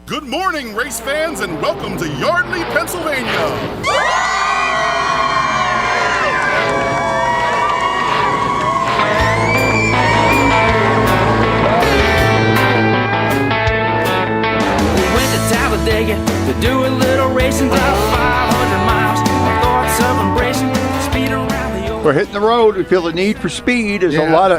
Good morning, race fans, and welcome to Yardley, Pennsylvania. To do a little racing, drive 500 miles. Thoughts of embracing speed around the old. We're hitting the road. We feel the need for speed. There's a lot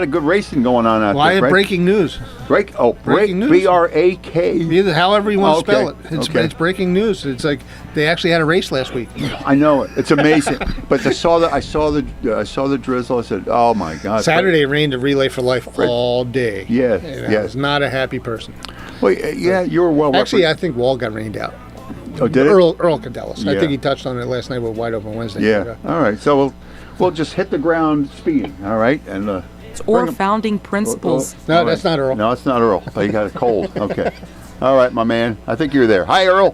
of good racing going on out there. I have breaking news. Breaking news. B-R-A-K. However you want to spell it. It's breaking news. It's like they actually had a race last week. I know it. It's amazing. But I saw the drizzle. I said, "Oh my God!" Saturday it rained a Relay for Life all day. Yes. I was not a happy person. Well, yeah, you were well. Actually, I think Wall got rained out. Oh, did it? Earl Cadellis. Yeah. I think he touched on it last night with Wide Open Wednesday. Yeah. All right. So we'll just hit the ground speeding. All right, and or founding principles. No, that's not Earl. No, it's not Earl. Oh, you got a cold. Okay. All right, my man. I think you're there. Hi, Earl.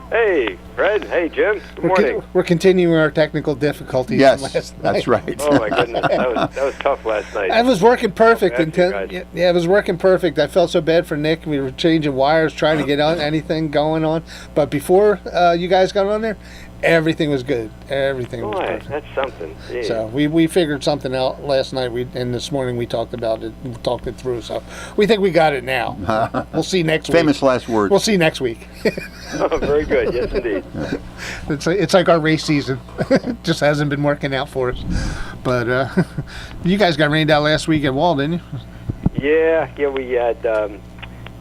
Hey, Fred. Hey, Jim. Good morning. We're continuing our technical difficulties from last night. That's right. Oh, my goodness. That was tough last night. I was working perfect it was working perfect. I felt so bad for Nick. We were changing wires, trying to get on anything going on. But before you guys got on there, everything was good. Everything was perfect. That's something. Jeez. So we figured something out last night. And this morning we talked about it. We talked it through. So we think we got it now. We'll see next week. Famous last words. We'll see next week. Oh, very good. Yes, indeed. It's like our race season. It just hasn't been working out for us. But you guys got rained out last week at Wall, didn't you? Yeah. We had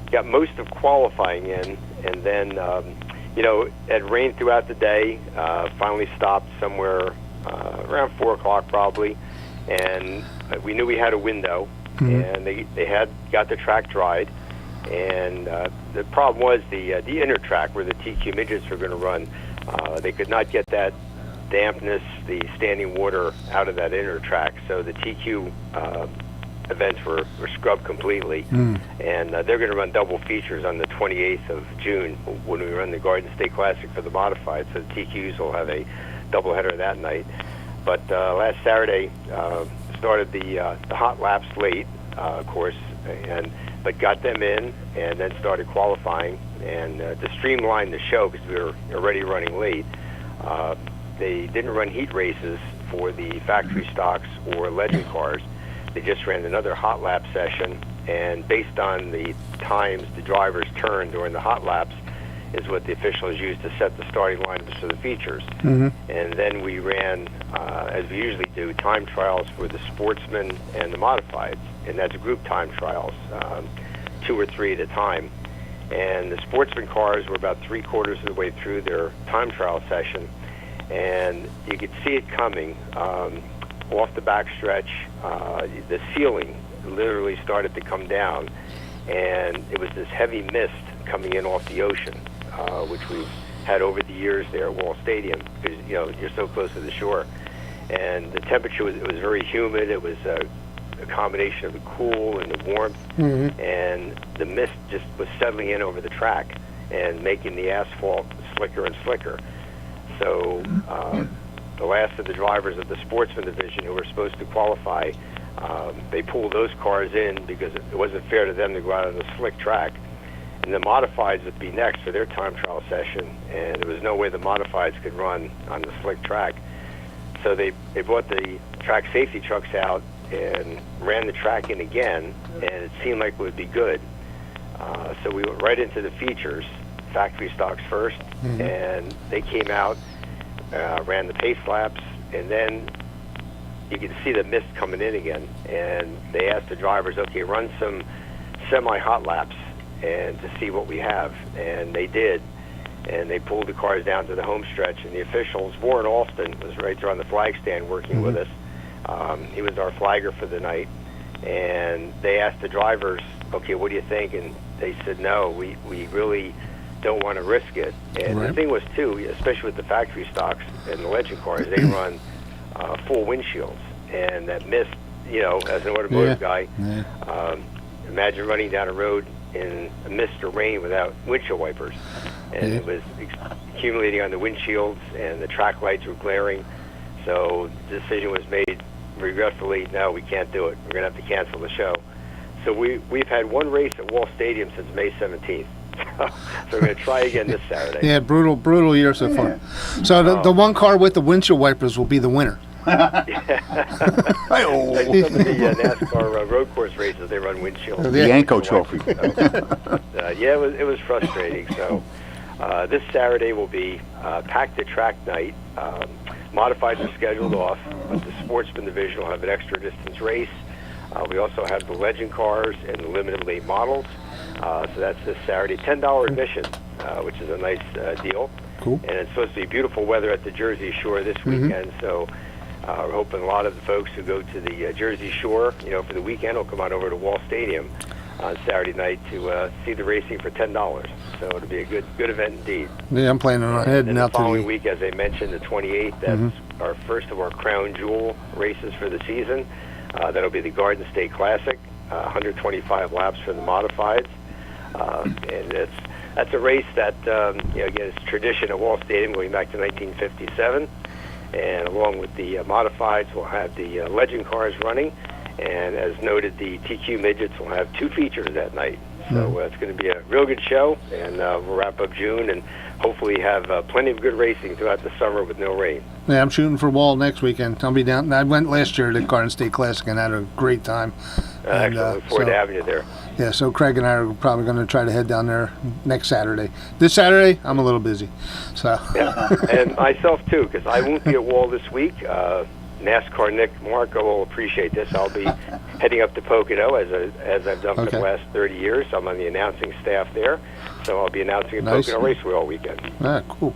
got most of qualifying in, and then it had rained throughout the day. Finally stopped somewhere around 4 o'clock probably, and we knew we had a window, and they had got the track dried. And the problem was the inner track where the TQ midgets were going to run. They could not get that dampness, the standing water out of that inner track. So the TQ events were scrubbed completely. And they're going to run double features on the 28th of June when we run the Garden State Classic for the modified. So the TQs will have a doubleheader that night. But last Saturday started the hot laps late, of course, but got them in and then started qualifying. And to streamline the show, because we were already running late, they didn't run heat races for the factory stocks or legend cars. They just ran another hot lap session, and based on the times the drivers turned during the hot laps is what the officials used to set the starting lineups for the features. And then we ran, as we usually do, time trials for the sportsmen and the modifieds, and that's group time trials, 2 or 3 at a time. And the sportsman cars were about 3/4 of the way through their time trial session, and you could see it coming. Off the backstretch, the ceiling literally started to come down, and it was this heavy mist coming in off the ocean, which we've had over the years there at Wall Stadium, because you're so close to the shore. And the temperature was very humid. It was a combination of the cool and the warmth, and the mist just was settling in over the track and making the asphalt slicker and slicker. So the last of the drivers of the sportsman division who were supposed to qualify, they pulled those cars in because it wasn't fair to them to go out on the slick track. And the modifieds would be next for their time trial session, and there was no way the modifieds could run on the slick track. So they brought the track safety trucks out and ran the track in again, and it seemed like it would be good. So we went right into the features, factory stocks first, and they came out, ran the pace laps, and then you could see the mist coming in again. And they asked the drivers, okay, run some semi-hot laps and to see what we have. And they did. And they pulled the cars down to the home stretch. And the officials, Warren Alston was right there on the flag stand working with us. He was our flagger for the night. And they asked the drivers, okay, what do you think? And they said, no, we really don't want to risk it. And the thing was, too, especially with the factory stocks and the legend cars, they run full windshields. And that mist, as an automotive guy, imagine running down a road in a mist or rain without windshield wipers. And it was accumulating on the windshields, and the track lights were glaring. So the decision was made, regretfully, no, we can't do it. We're going to have to cancel the show. So we've had one race at Wall Stadium since May 17th, So we're going to try again this Saturday. Yeah, brutal year so far. So the one car with the windshield wipers will be the winner. Like some of the NASCAR road course races, they run windshield. The Yanko Trophy. Yeah, it was frustrating. So this Saturday will be packed at track night. Modifieds are scheduled off, but the Sportsman division will have an extra distance race. We also have the legend cars and the limited late models. So that's this Saturday. $10 admission, which is a nice deal. Cool. And it's supposed to be beautiful weather at the Jersey Shore this weekend. So we're hoping a lot of the folks who go to the Jersey Shore, for the weekend, will come on over to Wall Stadium on Saturday night to see the racing for $10. So it'll be a good event indeed. Yeah, I'm planning on heading out the to following week, as I mentioned, the 28th. That's our first of our crown jewel races for the season. That'll be the Garden State Classic, 125 laps for the modifieds, and that's a race that again, it's tradition at Wall Stadium going back to 1957. And along with the modifieds, we'll have the legend cars running. And as noted, the TQ midgets will have 2 features that night. So it's going to be a real good show, and we'll wrap up June and hopefully have plenty of good racing throughout the summer with no rain. Yeah, I'm shooting for Wall next weekend. I'll be down. I went last year to the Garden State Classic and had a great time. Excellent. Look forward to having you there. Yeah, so Craig and I are probably going to try to head down there next Saturday. This Saturday, I'm a little busy. So. Yeah, and myself too, because I won't be at Wall this week. NASCAR Nick Marco will appreciate this. I'll be heading up to Pocono as I've done for the last 30 years. I'm on the announcing staff there, so I'll be announcing at Pocono Raceway all weekend. Cool.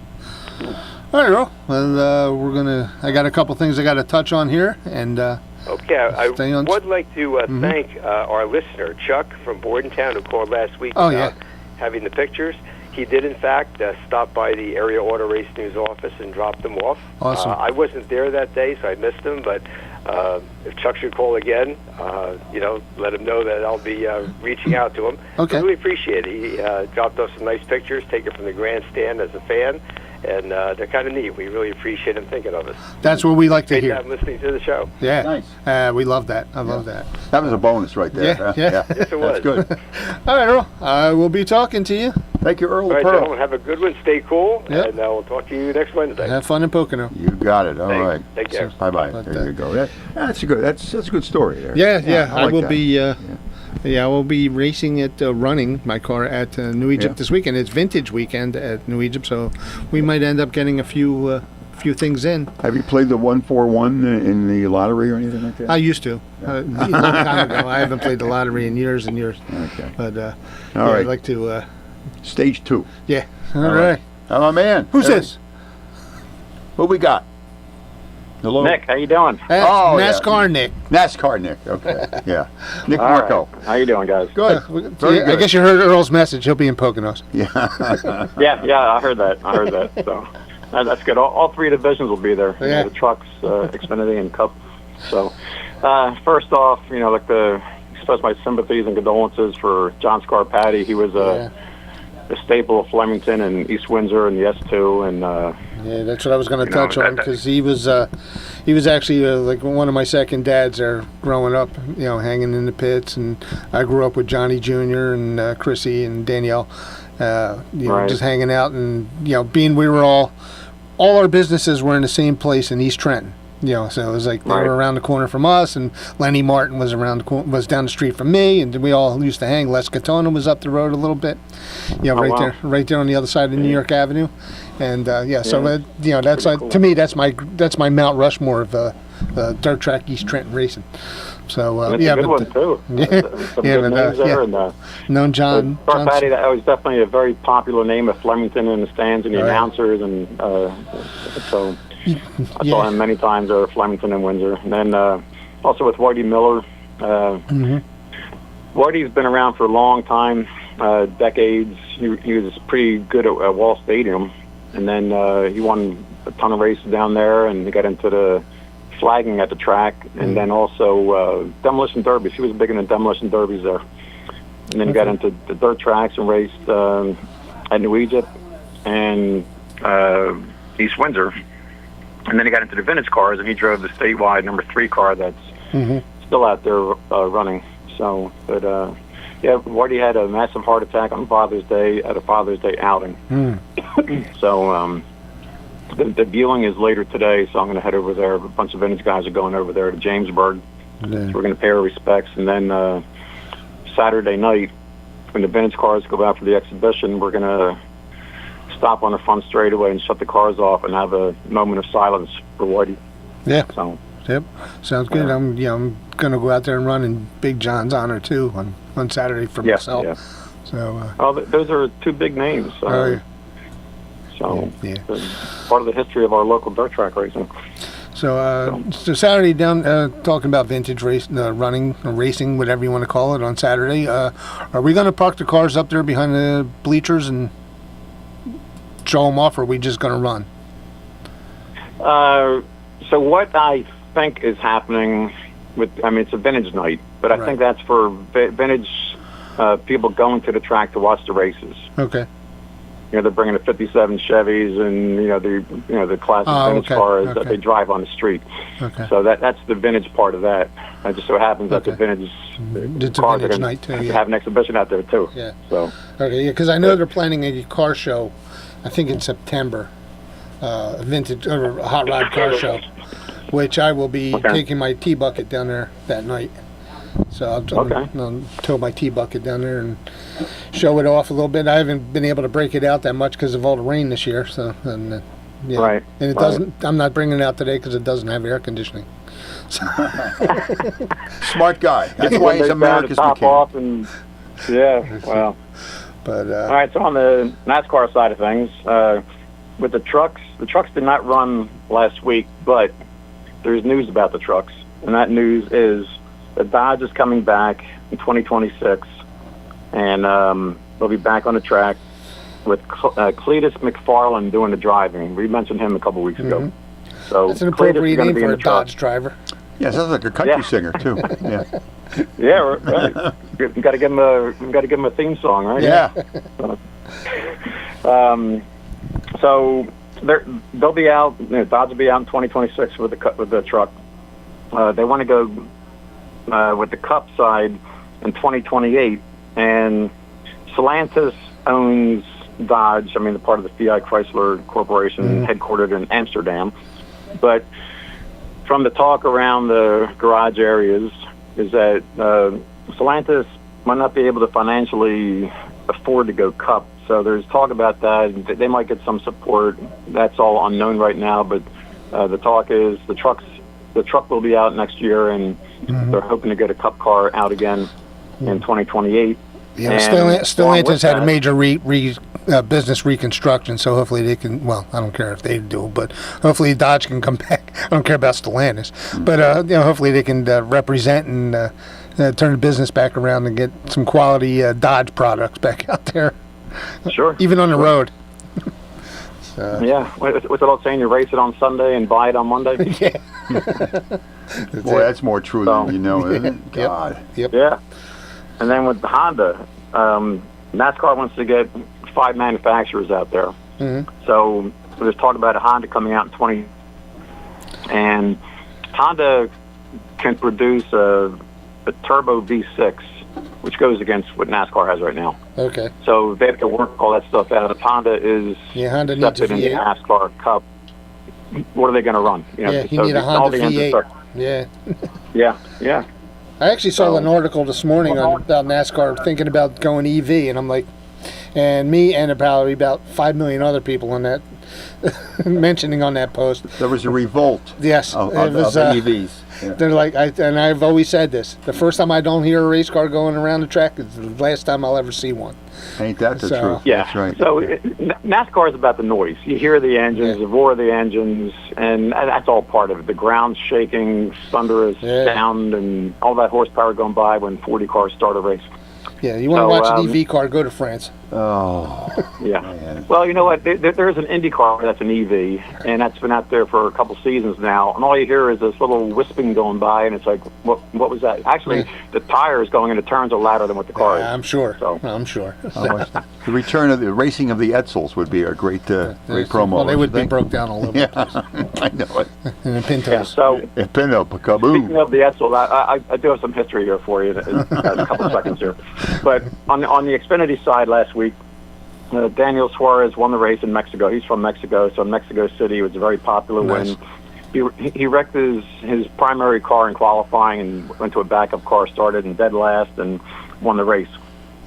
All right, Earl. Well, I got a couple things I got to touch on here, and okay. I would like to thank our listener Chuck from Bordentown, who called last week about having the pictures. He did, in fact, stop by the area auto race news office and drop them off. Awesome. I wasn't there that day, so I missed him. But if Chuck should call again, let him know that I'll be reaching out to him. Okay. I really appreciate it. He dropped off some nice pictures taken from the grandstand as a fan, and they're kind of neat. We really appreciate him thinking of us. That's what we like to Great hear. to have listening to the show. Yeah. Nice. We love that. I love that. That was a bonus right there. Yeah. Yes, it was. That's good. All right, Earl. I will be talking to you. Thank you, Earl. All right, Pearl. gentlemen, have a good one. Stay cool, Yep. and we'll talk to you next Wednesday. Have fun in Pocono. You got it. All right. Take care. Bye-bye. But, There you go. That's a good story there. Yeah. I I like will that. be. I will be racing at running my car at New Egypt this weekend. It's vintage weekend at New Egypt, so we might end up getting a few things in. Have you played the 141 in the lottery or anything like that? I used to a long time ago. I haven't played the lottery in years and years. Okay. But All I'd right. like to. Stage 2. Yeah. All right. Oh, man. Who's this? Who we got? Hello? Nick, how you doing? NASCAR Nick. NASCAR Nick. Okay. Yeah. Nick All Marco. right. How you doing, guys? Good. Very good. I guess you heard Earl's message. He'll be in Poconos. Yeah. Yeah, I heard that. So that's good. All 3 divisions will be there. Yeah. The trucks, Xfinity, and Cup. So first off, express my sympathies and condolences for John Scarpati. He was a staple of Flemington and East Windsor and the S2, and Yeah, that's what I was going to touch on, because he was actually like one of my second dads there growing up, hanging in the pits, and I grew up with Johnny Jr. and Chrissy and Danielle, Right. just hanging out, and we were all our businesses were in the same place in East Trenton. So it was like they Right. were around the corner from us, and Lenny Martin was was down the street from me, and we all used to hang. Les Catona was up the road a little bit, wow. right there on the other side of New York Avenue, and so that's Pretty like cool. to me that's my Mount Rushmore of dirt track East Trenton racing. So it's a good one too. Yeah, Some yeah, good but, names there, and known John. Scarpati, that was definitely a very popular name at Flemington in the stands and the Right. announcers, and so. I Yeah. saw him many times at Flemington and Windsor. And then also with Whitey Miller. Whitey's been around for a long time, decades. He was pretty good at Wall Stadium. And then he won a ton of races down there, and he got into the flagging at the track. And then also demolition derbies. He was big in the demolition derbies there. And then he got into the dirt tracks and raced at New Egypt and East Windsor. And then he got into the vintage cars, and he drove the statewide number 3 car that's still out there running. So, but Yeah, Whitey had a massive heart attack on Father's Day at a Father's Day outing. So the viewing is later today, so I'm going to head over there. A bunch of vintage guys are going over there to Jamesburg. So we're going to pay our respects. And then Saturday night, when the vintage cars go out for the exhibition, we're going to stop on the front straightaway and shut the cars off and have a moment of silence for Whitey. Yeah. So. Yep. Sounds good. I'm going to go out there and run in Big John's honor, too, on Saturday for myself. Yeah. So, those are two big names. So part of the history of our local dirt track racing. So Saturday down talking about vintage running or racing, whatever you want to call it, on Saturday. Are we going to park the cars up there behind the bleachers and show them off, or are we just going to run? So what I think is happening it's a vintage night, but I think that's for vintage people going to the track to watch the races. Okay. They're bringing the '57 Chevys and the classic vintage cars that they drive on the street. Okay. So that's the vintage part of that. It just so happens that the vintage cars are night too. Yeah. Have an exhibition out there too. Yeah. So. Okay. Yeah, because I know they're planning a car show. I think in September, a vintage or a hot rod car show, which I will be taking my tea bucket down there that night. So I'll tow my tea bucket down there and show it off a little bit. I haven't been able to break it out that much because of all the rain this year. So right. And it doesn't. I'm not bringing it out today because it doesn't have air conditioning. So. Smart guy. That's why he's America's mechanic. Wow. But all right. So on the NASCAR side of things, with the trucks did not run last week, but there's news about the trucks, and that news is the Dodge is coming back in 2026, and they'll be back on the track with Cletus McFarland doing the driving. We mentioned him a couple weeks ago. So that's an appropriate name for a Dodge driver. Yeah, sounds like a country singer too. Yeah. Yeah, right. We got to give him a theme song, right? Yeah. So they'll be out. Dodge will be out in 2026 with the truck. They want to go with the Cup side in 2028, and Stellantis owns Dodge. The part of the Fiat Chrysler Corporation, headquartered in Amsterdam. But from the talk around the garage areas is that Stellantis might not be able to financially afford to go Cup. So there's talk about that. They might get some support. That's all unknown right now. But the talk is the truck will be out next year, and they're hoping to get a Cup car out again in 2028. Yeah, Stellantis had a major business reconstruction, so hopefully they can. Well, I don't care if they do, but hopefully Dodge can come back. I don't care about Stellantis, but hopefully they can represent and turn the business back around and get some quality Dodge products back out there. Sure. Even on the road. Yeah. What's it all saying? You race it on Sunday and buy it on Monday? Yeah. Boy, that's more true than you know, isn't it? God. Yep. Yeah. And then with Honda, NASCAR wants to get 5 manufacturers out there. So there's talk about a Honda coming out in 20. And Honda can produce a turbo V6, which goes against what NASCAR has right now. Okay. So they have to work all that stuff out. If Honda is Honda needs a accepted in the V8. NASCAR Cup, what are they going to run? You need a Honda V8. Yeah. I actually saw an article this morning about NASCAR thinking about going EV, and I'm like, and me and probably about 5 million other people on that mentioning on that post. There was a revolt. Yes, of was, EVs. Yeah. They're like, and I've always said this: the first time I don't hear a race car going around the track is the last time I'll ever see one. Ain't that the truth? Yeah, that's right. So NASCAR is about the noise. You hear the engines, the roar of the engines, and that's all part of it. The ground shaking, thunderous sound, and all that horsepower going by when 40 cars start a race. Yeah, you want to watch an EV car, go to France. Oh. Yeah. Man. Well, you know what? There's an Indy car that's an EV, and that's been out there for a couple seasons now. And all you hear is this little wisping going by, and it's like, what was that? Actually, the tires going into turns are louder than what the car is. I'm sure. So. I'm sure. The return of the racing of the Edsels would be a great promo. Well, they would be broke down all over the place. I know it. And the Pintos. Yeah, so, Pinto, kaboom. speaking of the Edsel, I do have some history here for you in a couple of seconds here. But on the Xfinity side last week, Daniel Suarez won the race in Mexico. He's from Mexico, so in Mexico City it was a very popular win. He wrecked his primary car in qualifying and went to a backup car, started in dead last, and won the race.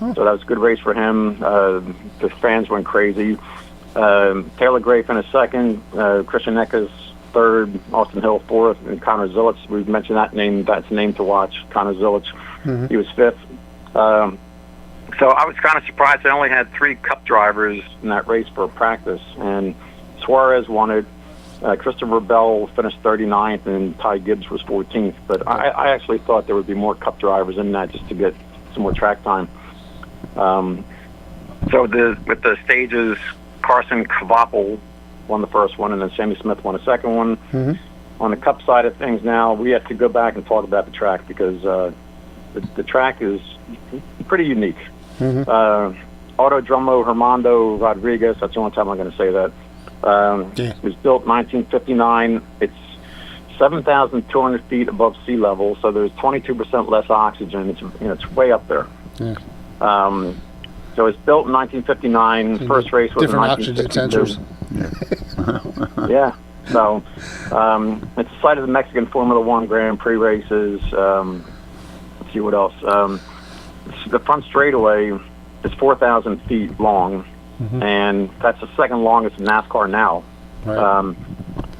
So that was a good race for him. The fans went crazy. Taylor Gray finished second, Christian Eckes third, Austin Hill fourth, and Connor Zilic. We've mentioned that name. That's a name to watch. Connor Zilic. He was fifth. So I was kind of surprised they only had 3 Cup drivers in that race for practice, and Suarez won it. Christopher Bell finished 39th, and Ty Gibbs was 14th. But I actually thought there would be more Cup drivers in that just to get some more track time. So with the stages, Carson Kvapil won the first one, and then Sammy Smith won the second one. On the Cup side of things now, we have to go back and talk about the track because the track is pretty unique. Autodromo Hermando Rodriguez, that's the only time I'm going to say that. It was built in 1959. It's 7,200 feet above sea level, so there's 22% less oxygen. It's way up there. So it's built in 1959. First race was in 1962. Yeah. So it's the site of the Mexican Formula One Grand Prix races. Let's see what else. The front straightaway is 4,000 feet long, and that's the second longest in NASCAR now. Right.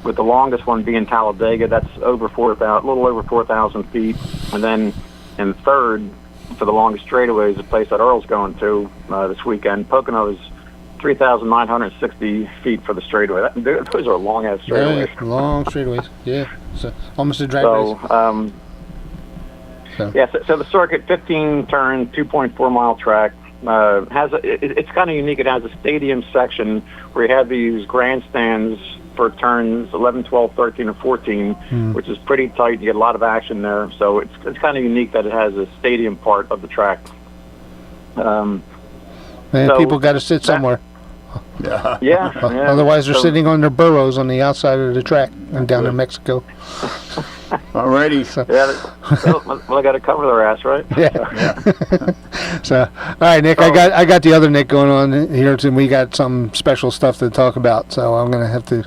With the longest one being Talladega, that's over 4,000, a little over 4,000 feet, and then in third for the longest straightaway is a place that Earl's going to this weekend. Pocono is 3,960 feet for the straightaway. Those are long ass straightaways. Yeah, long straightaways. Yeah, so almost a drag race. So the circuit, 15 turn, 2.4 mile track, it's kind of unique. It has a stadium section where you have these grandstands for turns 11, 12, 13, and 14, which is pretty tight. You get a lot of action there. So it's kind of unique that it has a stadium part of the track. Man, people got to sit somewhere. Yeah. Otherwise, they're sitting on their burros on the outside of the track and down in Mexico. Alrighty. Well, I got to cover their ass, right? Yeah. So, all right, Nick. I got the other Nick going on here, and we got some special stuff to talk about. So I'm gonna have to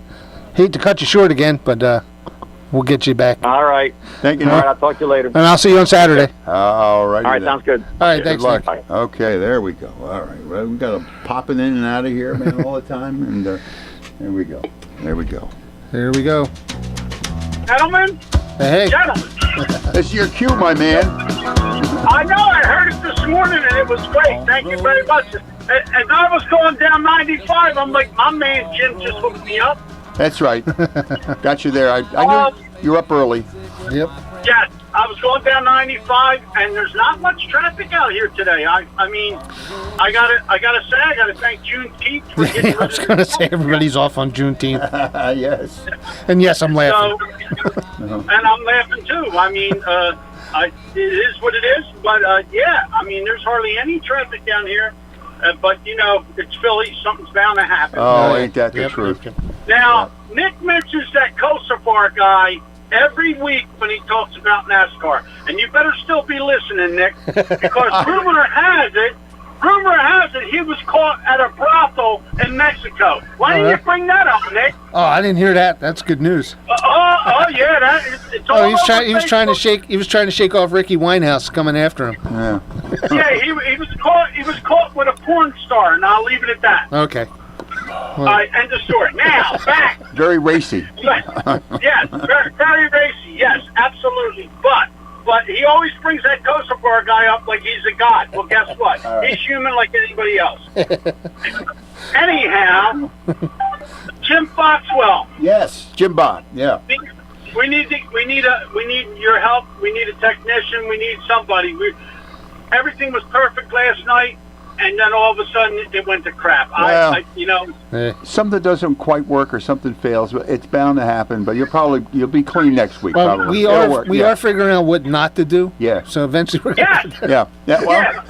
hate to cut you short again, but we'll get you back. All right. Thank you. All right. I'll talk to you later. And I'll see you on Saturday. All right. All right. Sounds good. All right. Thanks, Nick. Bye. Okay. There we go. All right. Well, we got them popping in and out of here, man, all the time, and there we go. There we go. There we go. Gentlemen? Hey. Gentlemen. This is your cue, my man. I know. I heard it this morning, and it was great. Thank you very much. As I was going down 95, I'm like, my man Jim just hooked me up. That's right. Got you there. I knew you were up early. Yep. Yes, I was going down 95, and there's not much traffic out here today. I mean, I gotta say, I gotta thank Juneteenth for getting rid of I was gonna say everybody's off on Juneteenth. Yes. And yes, I'm laughing. And I'm laughing too. I mean, it is what it is. But yeah, I mean, there's hardly any traffic down here. But you know, it's Philly. Something's bound to happen. Oh, ain't that the truth? Now, Nick mentions that Kosovar guy every week when he talks about NASCAR. And you better still be listening, Nick, because rumor has it he was caught at a brothel in Mexico. Why didn't you bring that up, Nick? Oh, I didn't hear that. That's good news. Yeah, it's all he was trying to shake off Ricky Winehouse coming after him. Yeah. Yeah, he was caught with a porn star, and I'll leave it at that. Okay. All right, end of story. Now, back. Very racy. Yes, very, very racy. Yes, absolutely. But he always brings that Kosovar guy up like he's a god. Well, guess what? Right. He's human like anybody else. Anyhow, Jim Foxwell. Yes, Jim Bond. Yeah. We need your help. We need a technician. We need somebody. Everything was perfect last night. And then all of a sudden, it went to crap. Well, something doesn't quite work or something fails. It's bound to happen. But you'll be clean next week. Well, probably. we are figuring out what not to do. Yeah. So eventually we're gonna Yeah. Well,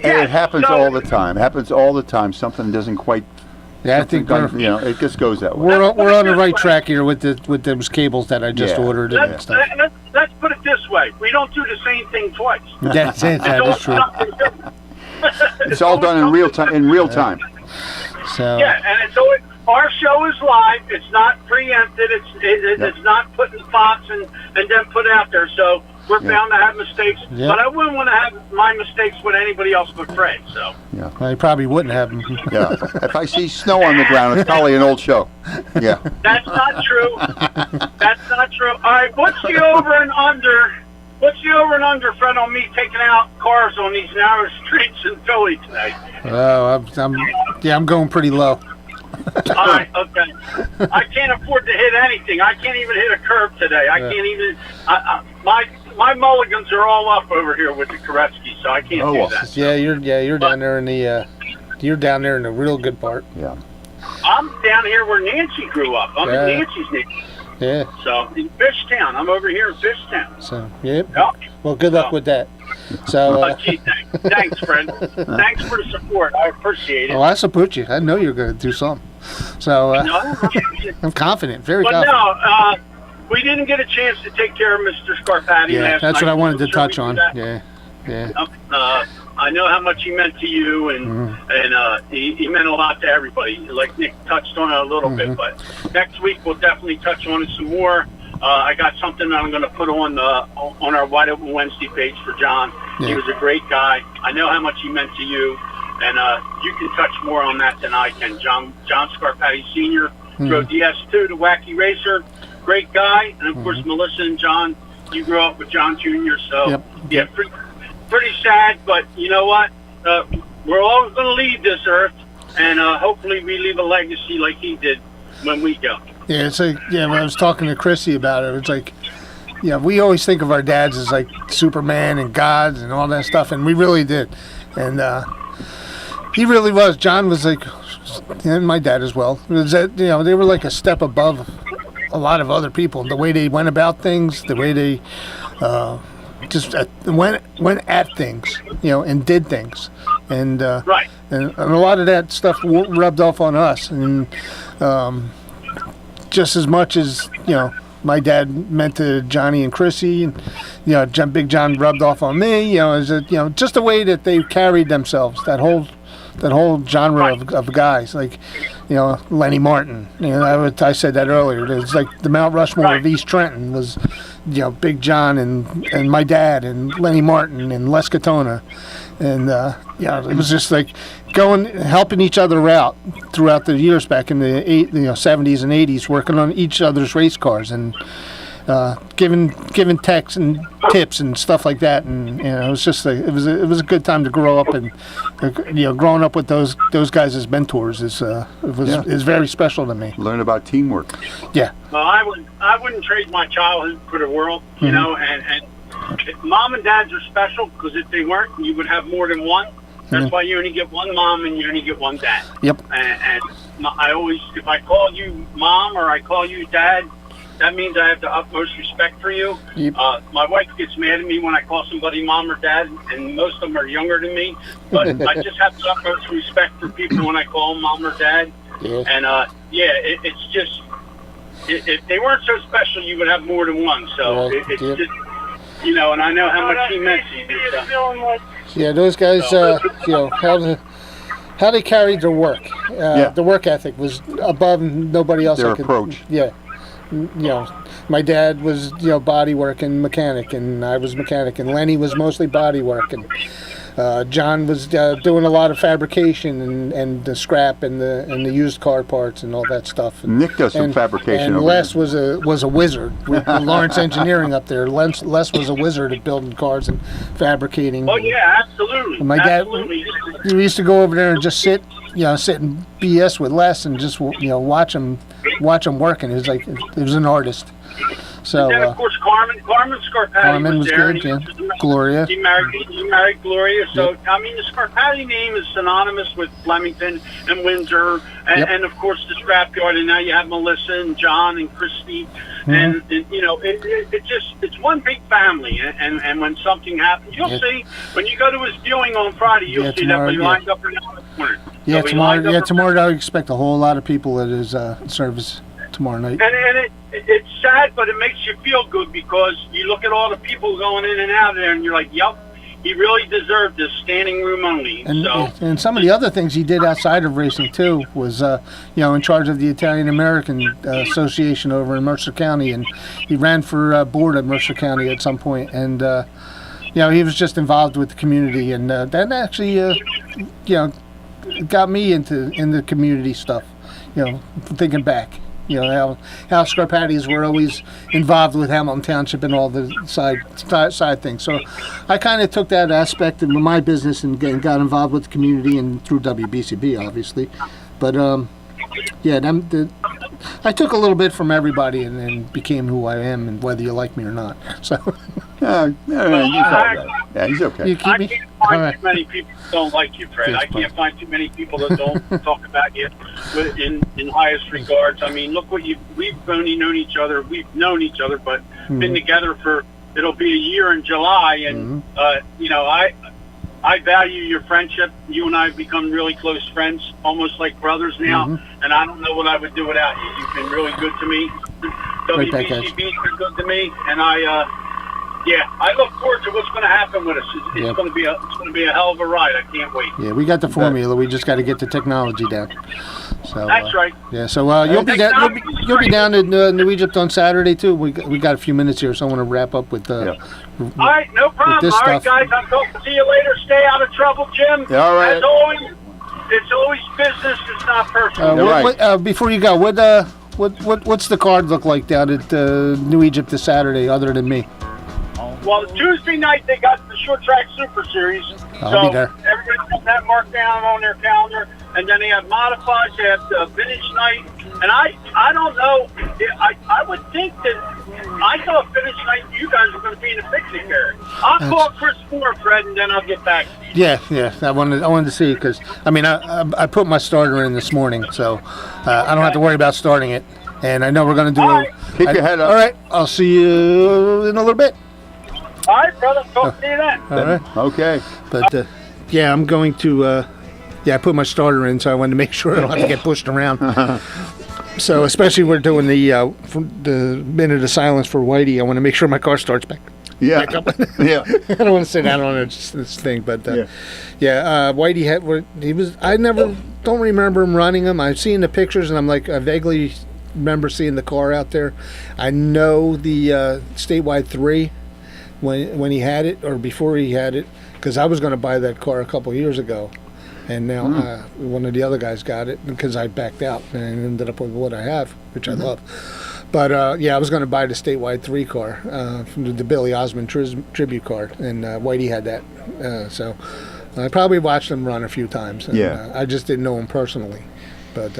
and it happens all the time. It happens all the time. Something doesn't quite. Yeah, I think it just goes that way. We're on the right track here with those cables that I just ordered last night. let's put it this way: we don't do the same thing twice. That's it. That is true. It's all done in real time. So Yeah, and it's always, our show is live. It's not preempted. It's not put in the box and then put out there. So we're bound to have mistakes. Yeah. But I wouldn't want to have my mistakes with anybody else but Fred. So well, he probably wouldn't have them. Yeah. If I see snow on the ground, it's probably an old show. Yeah. that's not true. That's not true. All right, what's the over and under? What's the over and under, Fred, on me taking out cars on these narrow streets in Philly today? Oh, I'm going pretty low. All right, okay. I can't afford to hit anything. I can't even hit a curb today. I can't even. My mulligans are all up over here with the Koretsky, so I can't do that. Yeah, you're down there in the real good part. Yeah. I'm down here where Nancy grew up. I'm in Nancy's neighborhood. Yeah. So in Fishtown, I'm over here in Fishtown. So yep. Yep. Well, good luck with that. So. Gee, thanks, friend. Thanks for the support. I appreciate it. Oh, I support you. I know you're going to do something. So I'm confident, very confident. But no, we didn't get a chance to take care of Mr. Scarpati last night. That's what I wanted to touch on. Yeah. I know how much he meant to you, and he meant a lot to everybody. Like Nick touched on it a little bit, but next week we'll definitely touch on it some more. I got something that I'm going to put on our Wide Open Wednesday page for John. Yeah. He was a great guy. I know how much he meant to you, and you can touch more on that than I can. John Scarpati Sr. drove DS2, the Wacky Racer. Great guy, and of course Melissa and John. You grew up with John Jr., so yeah, pretty sad, but you know what? We're all going to leave this earth, and hopefully we leave a legacy like he did when we go. Yeah, it's like, when I was talking to Chrissy about it, it's like, we always think of our dads as like Superman and gods and all that stuff, and we really did. And he really was. John was like, and my dad as well, was that, they were like a step above a lot of other people. The way they went about things, the way they just went at things, and did things. And right. And a lot of that stuff rubbed off on us. And just as much as, my dad meant to Johnny and Chrissy, and, Big John rubbed off on me, just the way that they carried themselves, that whole genre of guys, like, Lenny Martin. I said that earlier. It's like the Mount Rushmore of East Trenton was, Big John and my dad and Lenny Martin and Les Catona. And, it was just like helping each other out throughout the years back in the 70s and 80s, working on each other's race cars and giving texts and tips and stuff like that. And it was just it was a good time to grow up, and growing up with those guys as mentors is very special to me. Learn about teamwork. Yeah. Well, I wouldn't trade my childhood for the world, and mom and dads are special, because if they weren't, you would have more than one. That's why you only get one mom and you only get one dad. Yep. And I always, if I call you mom or I call you dad, that means I have the utmost respect for you. Yep. My wife gets mad at me when I call somebody mom or dad, and most of them are younger than me. But I just have the utmost respect for people when I call them mom or dad. Yeah. And it's just, if they weren't so special, you would have more than one. So it's just, and I know how much he meant to you. So. Yeah, those guys, how they carried their work. The work ethic was above nobody else. Their approach. Yeah. My dad was, body work and mechanic, and I was mechanic, and Lenny was mostly body work, and John was doing a lot of fabrication and the scrap and the used car parts and all that stuff. And Nick does some fabrication. And Les was a wizard with Lawrence Engineering up there. Les was a wizard at building cars and fabricating. Oh yeah, absolutely. And my dad, we used to go over there and just sit and BS with Les and just watch him working. It was like it was an artist. So, and then, of course, Carmen Scarpati was there. Good, Gloria. He married Gloria. So, yep. I mean, the Scarpati name is synonymous with Flemington and Windsor, and of course, the scrapyard. And now you have Melissa and John and Christy. And it's one big family. And when something happens, you'll see, when you go to his viewing on Friday, you'll see that we lined up around the corner. Yeah, tomorrow I expect a whole lot of people at his service. tomorrow night. And it's sad, but it makes you feel good because you look at all the people going in and out there, and you're like, yep, he really deserved this standing room only. And some of the other things he did outside of racing too was, in charge of the Italian American Association over in Mercer County, and he ran for board of Mercer County at some point, and he was just involved with the community, and that actually, got me into the community stuff. Thinking back. How Scarpattis were always involved with Hamilton Township and all the side things. So I kind of took that aspect of my business and got involved with the community and through WBCB, obviously. But I took a little bit from everybody and then became who I am, and whether you like me or not. So. He's okay. You keep me? I can't find too many people that don't like you, Fred. I can't find too many people that don't talk about you in highest regards. I mean, look what we've only known each other. We've known each other, but been together for, it'll be a year in July. And, I value your friendship. You and I have become really close friends, almost like brothers now. And I don't know what I would do without you. You've been really good to me. WBCB's been good to me. And I look forward to what's going to happen with us. It's going to be a hell of a ride. I can't wait. Yeah, we got the formula. We just got to get the technology down. So that's right. Yeah. So you'll be down in New Egypt on Saturday too. We got a few minutes here, so I want to wrap up with. All right, no problem. All right, guys. I'm going to see you later. Stay out of trouble, Jim. Yeah, all right. As always, it's always business. It's not personal. Before you go, what's the card look like down at New Egypt this Saturday, other than me? Well, Tuesday night they got the short track Super Series. I'll be there. Everybody has that marked down on their calendar, and then they have modifieds. They have finish night, and I don't know. I would think that I thought finish night you guys were going to be in a picnic area. I'll call Chris Moore, Fred, and then I'll get back. Yeah. I wanted to see because I put my starter in this morning, so I don't have to worry about starting it, and I know we're going to do. Keep your head up. All right, I'll see you in a little bit. All right, brother. Talk to you then. All right. Okay. But I'm going to. I put my starter in, so I wanted to make sure I don't have to get pushed around. So, especially we're doing the minute of silence for Whitey. I want to make sure my car starts back. Yeah. Back up. Yeah. I don't want to sit down on this thing, but Whitey don't remember him running him. I've seen the pictures, and I vaguely remember seeing the car out there. I know the statewide 3. When he had it, or before he had it, because I was going to buy that car a couple of years ago, and now one of the other guys got it because I backed out and ended up with what I have, which I love. But I was going to buy the statewide 3 car from the Billy Osmond tribute car, and Whitey had that. So I probably watched him run a few times. And, I just didn't know him personally. But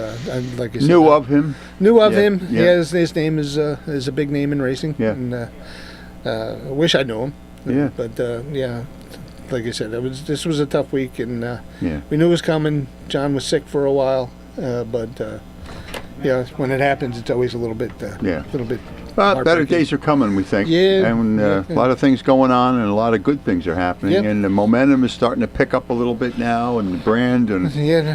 like you said, knew of him. him. Yeah, his name is a big name in racing. Yeah. And, I wish I knew him. Yeah. But like I said, this was a tough week, and we knew it was coming. John was sick for a while, but when it happens, it's always a little bit. But better days are coming, we think. Yeah. And a lot of things going on, and a lot of good things are happening, and the momentum is starting to pick up a little bit now, and the brand and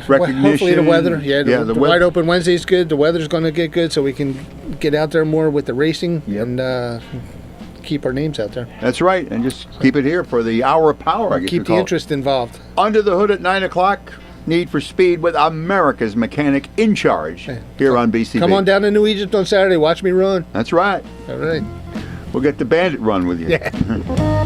recognition. Hopefully the weather. The weather. Wide Open Wednesday's good. The weather's going to get good, so we can get out there more with the racing and. Keep our names out there. That's right, and just keep it here for the hour of power. I guess keep the interest involved. Under the Hood at 9 o'clock. Need for Speed with America's mechanic in charge here on BCB. Come on down to New Egypt on Saturday. Watch me run. That's right. All right. We'll get the Bandit run with you. Yeah.